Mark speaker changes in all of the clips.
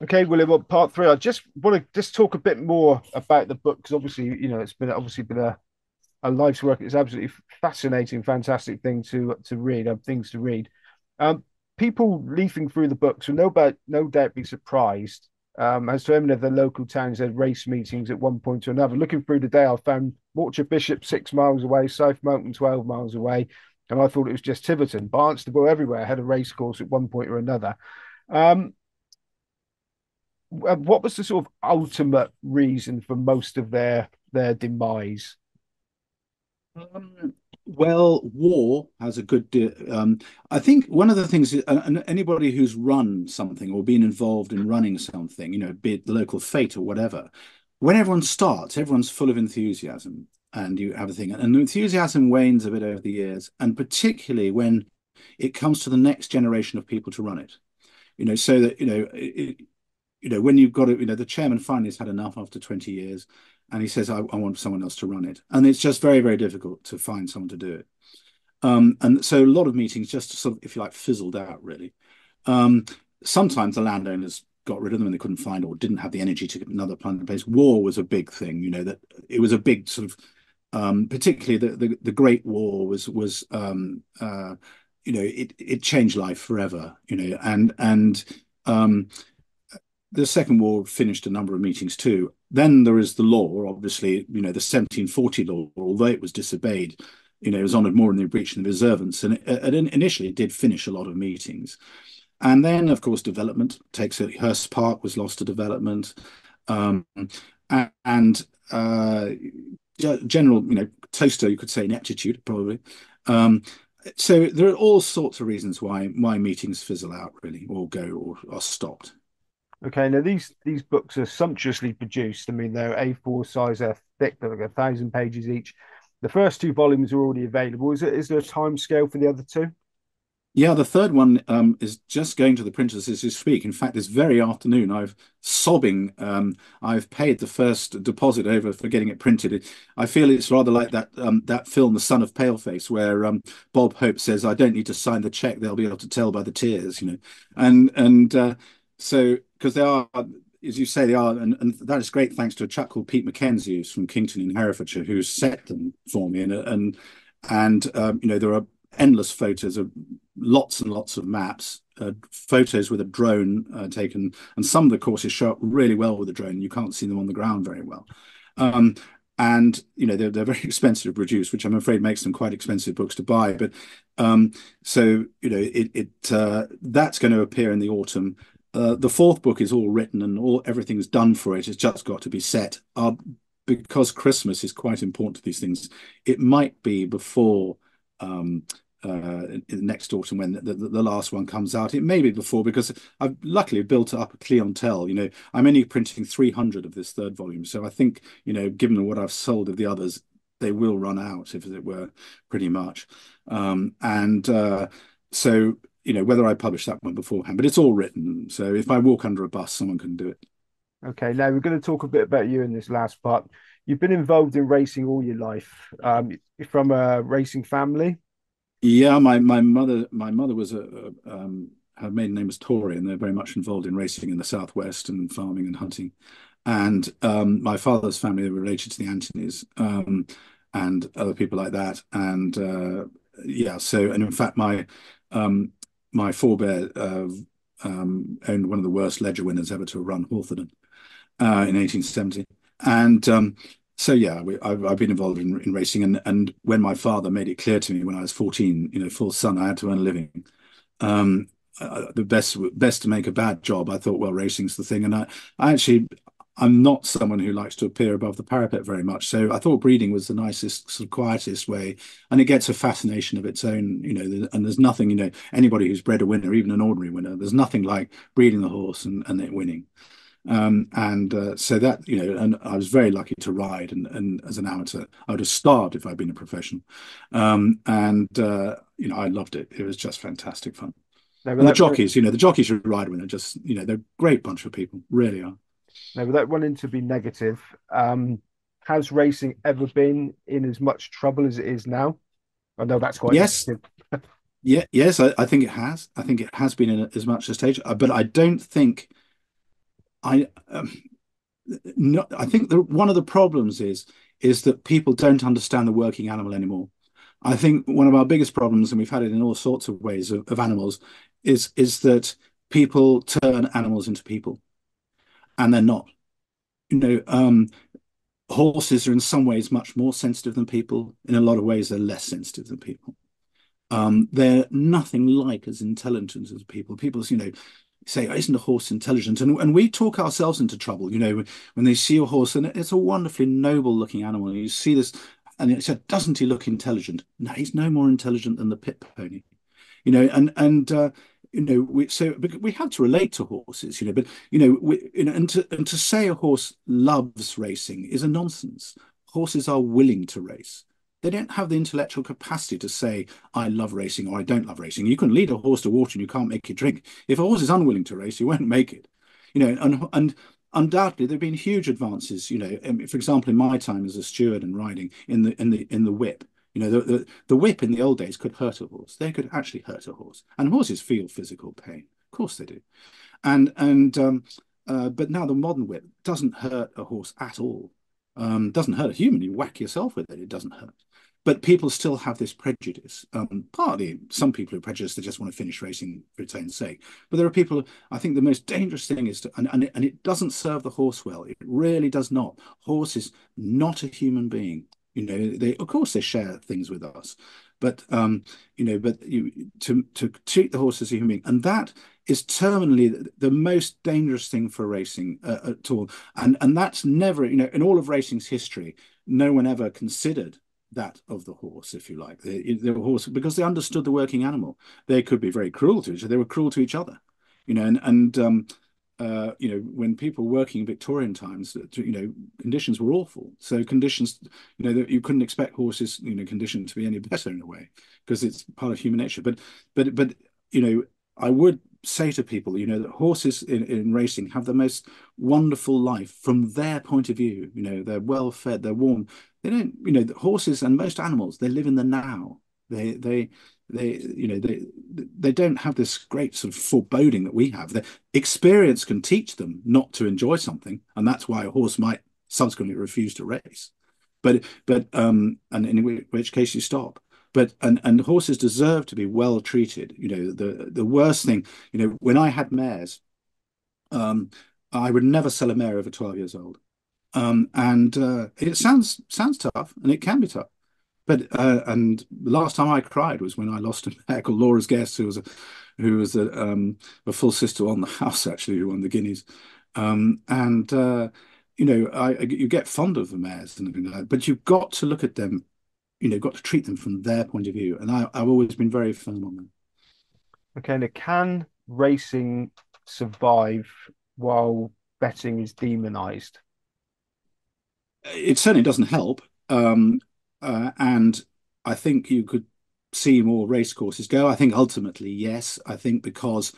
Speaker 1: Okay, William, well, part three. I just want to just talk a bit more about the book because obviously, it's been a life's work. It's absolutely fascinating, fantastic thing to read. Things to read. Um, People leafing through the books will no doubt be surprised as to how many of the local towns had race meetings at one point or another. Looking through the day, I found Morcher Bishop 6 miles away, South Mountain 12 miles away, and I thought it was just Tiverton. Barnstable everywhere had a race course at one point or another. Um, what was the sort of ultimate reason for most of their demise?
Speaker 2: Um, well, war has a good. I think one of the things, and anybody who's run something or been involved in running something, be it the local fete or whatever, when everyone starts, everyone's full of enthusiasm, and you have a thing, and the enthusiasm wanes a bit over the years, and particularly when it comes to the next generation of people to run it. So that when you've got it, the chairman finally has had enough after 20 years, and he says, I want someone else to run it. And it's just very, very difficult to find someone to do it. And so a lot of meetings just sort of, if you like, fizzled out, really. Um, Sometimes the landowners got rid of them and they couldn't find or didn't have the energy to get another plan in place. War was a big thing, that it was a big sort of, particularly the Great War it changed life forever, and the Second War finished a number of meetings too. Then there is the law, obviously, the 1740 law, although it was disobeyed, it was honoured more in the breach than the observance. And initially it did finish a lot of meetings. And then, of course, development takes it. Hurst Park was lost to development. Um, and general, toaster, you could say, ineptitude, probably. Um, so there are all sorts of reasons why meetings fizzle out, really, or go or are stopped.
Speaker 1: Okay, now these books are sumptuously produced. I mean, they're A4 size, they're thick, they're like 1,000 pages each. The first two volumes are already available. Is there a time scale for the other two?
Speaker 2: Yeah, the third one is just going to the printers as you speak. In fact, this very afternoon, I've paid the first deposit over for getting it printed. I feel it's rather like that film, The Son of Paleface, where Bob Hope says, "I don't need to sign the check; they'll be able to tell by the tears." And so because they are, as you say, they are, and that is great thanks to a chap called Pete Mackenzie, who's from Kington in Herefordshire, who's set them for me, and there are endless photos of lots and lots of maps, photos with a drone taken, and some of the courses show up really well with a drone. You can't see them on the ground very well. Um, and they're very expensive to produce, which I'm afraid makes them quite expensive books to buy. But so that's going to appear in the autumn. The fourth book is all written and everything's done for it. It's just got to be set. Because Christmas is quite important to these things. It might be before um, next autumn when the last one comes out. It may be before because I've luckily built up a clientele. I'm only printing 300 of this third volume, so I think given what I've sold of the others, they will run out, if it were, pretty much. And so whether I publish that one beforehand, but it's all written. So if I walk under a bus, someone can do it.
Speaker 1: Okay, now we're going to talk a bit about you in this last part. You've been involved in racing all your life. You're from a racing family.
Speaker 2: Yeah, my mother was her maiden name was Tori, and they're very much involved in racing in the southwest and farming and hunting. And my father's family were related to the Antonys, and other people like that. And yeah, so and in fact, my forebear owned one of the worst ledger winners ever to run Hawthorne in 1870. And so yeah, I've been involved in racing, and when my father made it clear to me when I was 14, full son, I had to earn a living. The best to make a bad job, I thought, well, racing's the thing, and I actually. I'm not someone who likes to appear above the parapet very much, so I thought breeding was the nicest, sort of quietest way, and it gets a fascination of its own, and there's nothing, anybody who's bred a winner, even an ordinary winner, there's nothing like breeding the horse and it winning. And so that, and I was very lucky to ride. And as an amateur, I would have starved if I'd been a professional. And I loved it. It was just fantastic fun.
Speaker 1: Now,
Speaker 2: And the jockeys who ride when they're just, they're a great bunch of people, really are.
Speaker 1: without wanting to be negative, has racing ever been in as much trouble as it is now? I know that's quite
Speaker 2: Yes,
Speaker 1: negative.
Speaker 2: yeah, yes, I think it has. I think it has been in as much as stage, but I don't think I no, I think one of the problems is that people don't understand the working animal anymore. I think one of our biggest problems, and we've had it in all sorts of ways of animals, is that people turn animals into people, and they're not. You know, horses are in some ways much more sensitive than people. In a lot of ways, they're less sensitive than people. They're nothing like as intelligent as people. People, say, isn't a horse intelligent? And we talk ourselves into trouble, when they see a horse, and it's a wonderfully noble looking animal. You see this, and it said, doesn't he look intelligent? No, he's no more intelligent than the pit pony, we have to relate to horses, but and to say a horse loves racing is a nonsense. Horses are willing to race. They don't have the intellectual capacity to say, I love racing or I don't love racing. You can lead a horse to water and you can't make it drink. If a horse is unwilling to race, you won't make it. And undoubtedly there have been huge advances, for example, in my time as a steward and riding in the whip. The whip in the old days could hurt a horse. They could actually hurt a horse. And horses feel physical pain. Of course they do. But now the modern whip doesn't hurt a horse at all. Doesn't hurt a human. You whack yourself with it, it doesn't hurt. But people still have this prejudice. Partly, some people are prejudiced, they just want to finish racing for its own sake. But there are people, I think the most dangerous thing is and it doesn't serve the horse well. It really does not. Horse is not a human being. Of course they share things with us, but to treat the horse as a human being, and that is terminally the most dangerous thing for racing at all. And that's never, in all of racing's history, no one ever considered that of the horse, if you like, the horse, because they understood the working animal. They could be very cruel to each other. They were cruel to each other, when people were working in Victorian times, conditions were awful. So conditions, that you couldn't expect horses, condition to be any better in a way, because it's part of human nature. But I would say to people, that horses in racing have the most wonderful life from their point of view. They're well fed, they're warm. They don't, the horses and most animals, they live in the now. They don't have this great sort of foreboding that we have. The experience can teach them not to enjoy something, and that's why a horse might subsequently refuse to race. And in which case you stop. And horses deserve to be well treated. The worst thing, when I had mares, I would never sell a mare over 12 years old. It sounds tough, and it can be tough. And the last time I cried was when I lost a mare called Laura's Guest, who was a full sister on the house actually, who won the Guineas. You get fond of the mares and everything like that, but you've got to look at them, got to treat them from their point of view. And I've always been very firm on them.
Speaker 1: Okay, now can racing survive while betting is demonized?
Speaker 2: It certainly doesn't help. And I think you could see more race courses go. I think ultimately, yes. I think because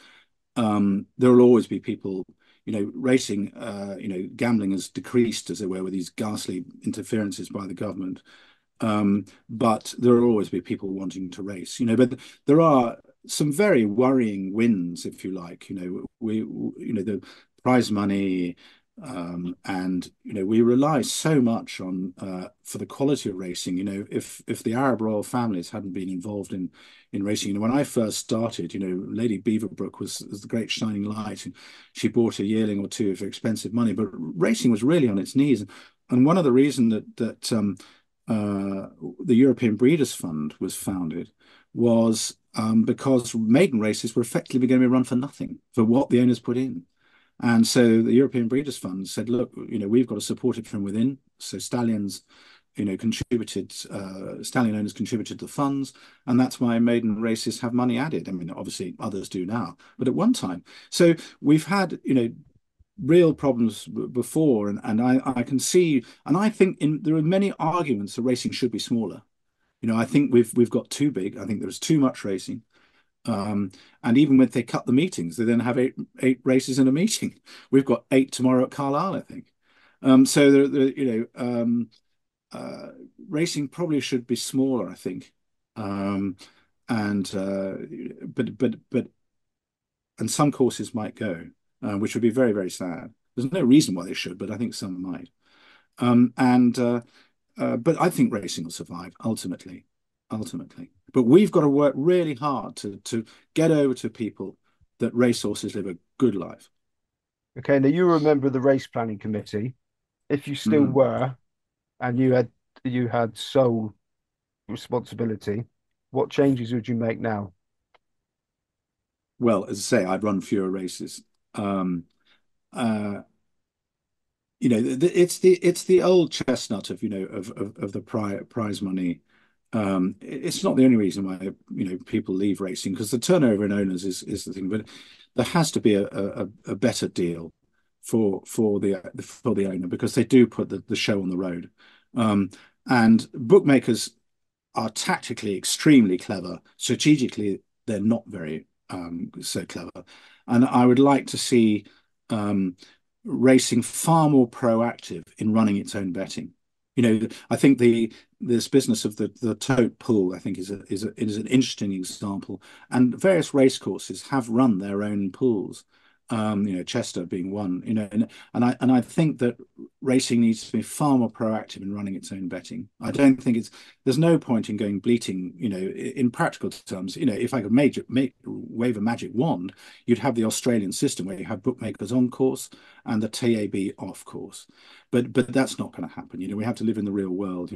Speaker 2: there will always be people, racing, gambling has decreased, as it were, with these ghastly interferences by the government. But there will always be people wanting to race, but there are some very worrying wins, if you like. The prize money, and we rely so much on for the quality of racing. If the Arab royal families hadn't been involved in racing, when I first started, Lady Beaverbrook was the great shining light, and she bought a yearling or two for expensive money. But racing was really on its knees, and one of the reasons that the European Breeders' Fund was founded was because maiden races were effectively going to be run for nothing for what the owners put in. And so the European Breeders' Fund said, look, we've got to support it from within. So stallions, contributed, stallion owners contributed to the funds. And that's why maiden races have money added. I mean, obviously others do now, but at one time. So we've had, real problems before. And I can see, and I think there are many arguments that racing should be smaller. I think we've got too big. I think there's too much racing. And even when they cut the meetings, they then have eight races in a meeting. We've got 8 tomorrow at Carlisle, I think. Racing probably should be smaller, I think. And some courses might go, which would be very, very sad. There's no reason why they should, but I think some might. And But I think racing will survive ultimately, ultimately. But we've got to work really hard to get over to people that racehorses live a good life.
Speaker 1: Okay, now you remember the race planning committee. If you still
Speaker 2: Mhm.
Speaker 1: were, and you had sole responsibility, what changes would you make now?
Speaker 2: Well, as I say, I'd run fewer races. Um, uh, it's the old chestnut of of the prize money. It's not the only reason why people leave racing, because the turnover in owners is the thing, but there has to be a better deal for the owner, because they do put the show on the road. Um, and bookmakers are tactically extremely clever. Strategically, they're not very so clever. And I would like to see um, racing far more proactive in running its own betting. I think this business of the tote pool, I think, is an interesting example. And various racecourses have run their own pools. Chester being one. And I think that racing needs to be far more proactive in running its own betting. I don't think there's no point in going bleating, in practical terms. If I could wave a magic wand, you'd have the Australian system where you have bookmakers on course and the TAB off course. But that's not going to happen. We have to live in the real world.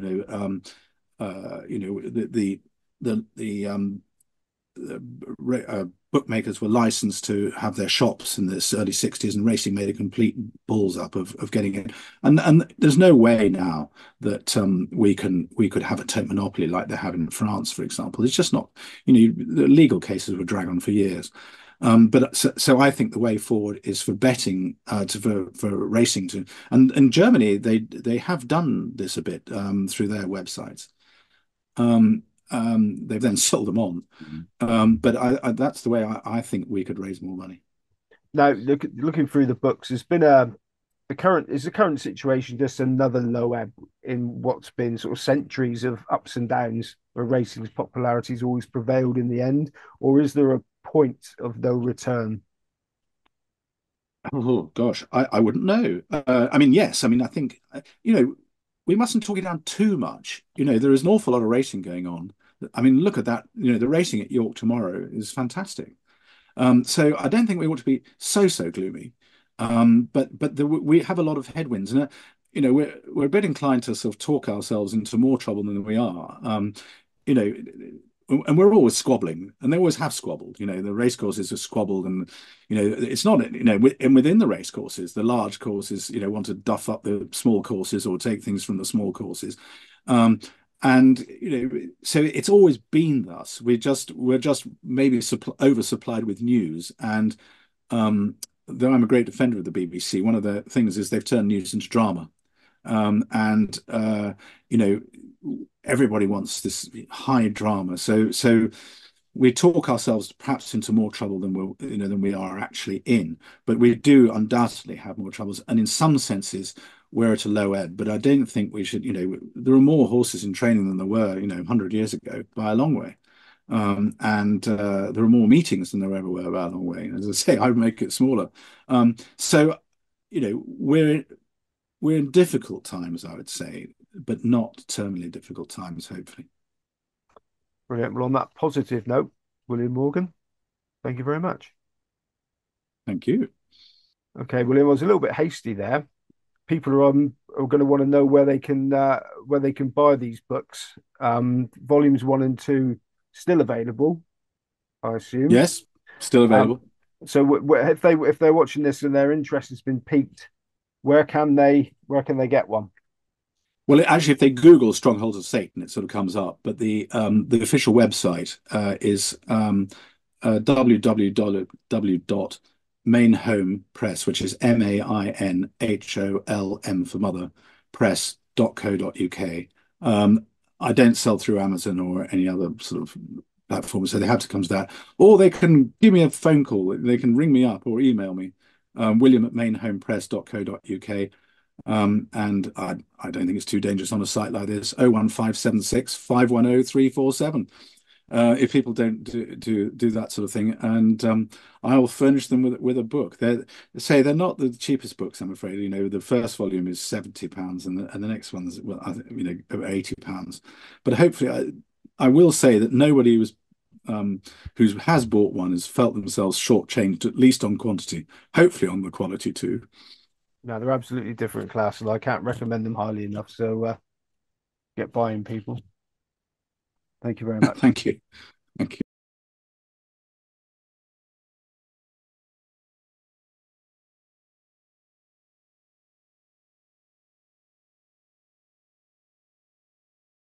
Speaker 2: The bookmakers were licensed to have their shops in the early 60s, and racing made a complete balls up of getting it. And there's no way now that we could have a tote monopoly like they have in France, for example. It's just not. The legal cases would drag on for years. But I think the way forward is for betting, for racing to, and Germany, they have done this a bit through their websites. They've then sold them on. But that's the way I think we could raise more money.
Speaker 1: Now, looking through the books, there's been the current situation just another low ebb in what's been sort of centuries of ups and downs where racing's popularity has always prevailed in the end, or is there a point of no return?
Speaker 2: Oh gosh, I wouldn't know. I mean, yes. I mean, I think we mustn't talk it down too much. There is an awful lot of racing going on. I mean, look at that. The racing at York tomorrow is fantastic. So I don't think we ought to be so gloomy. But we have a lot of headwinds, and we're a bit inclined to sort of talk ourselves into more trouble than we are. You know, and we're always squabbling, and they always have squabbled. The race courses are squabbled, and it's not and within the race courses, the large courses want to duff up the small courses or take things from the small courses. Um, and so it's always been thus. We're just maybe oversupplied with news. And though I'm a great defender of the BBC, one of the things is they've turned news into drama. And you know everybody wants this high drama. So we talk ourselves perhaps into more trouble than we are actually in. But we do undoubtedly have more troubles, and in some senses we're at a low ebb. But I don't think we should. There are more horses in training than there were 100 years ago by a long way. And there are more meetings than there ever were by a long way. As I say, I would make it smaller. So we're in difficult times, I would say, but not terminally difficult times, hopefully.
Speaker 1: Brilliant. Well, on that positive note, William Morgan, thank you very much.
Speaker 2: Thank you.
Speaker 1: Okay, William, I was a little bit hasty there. People are going to want to know where they can buy these books. Volumes 1 and 2 still available, I assume.
Speaker 2: Yes, still
Speaker 1: Um,
Speaker 2: available.
Speaker 1: so if they're watching this and their interest has been piqued, where can they get one?
Speaker 2: Well, actually, if they Google "Strongholds of Satan," it sort of comes up. But the official website is www.mainholm press, which is MAINHOLM for mother, press.co.uk. I don't sell through Amazon or any other sort of platform, so they have to come to that. Or they can give me a phone call. They can ring me up or email me, william@mainholmpress.co.uk. And I don't think it's too dangerous on a site like this. 01576 510 347. if people don't do that sort of thing, and I will furnish them with a book. They're not the cheapest books, I'm afraid. You know, the first volume is £70, and the next one's, well, over £80. But hopefully, I will say that nobody who has bought one has felt themselves shortchanged, at least on quantity. Hopefully, on the quality too.
Speaker 1: No, they're absolutely different class, and I can't recommend them highly enough. So get buying, people. Thank you very much.
Speaker 2: Thank you. Thank you.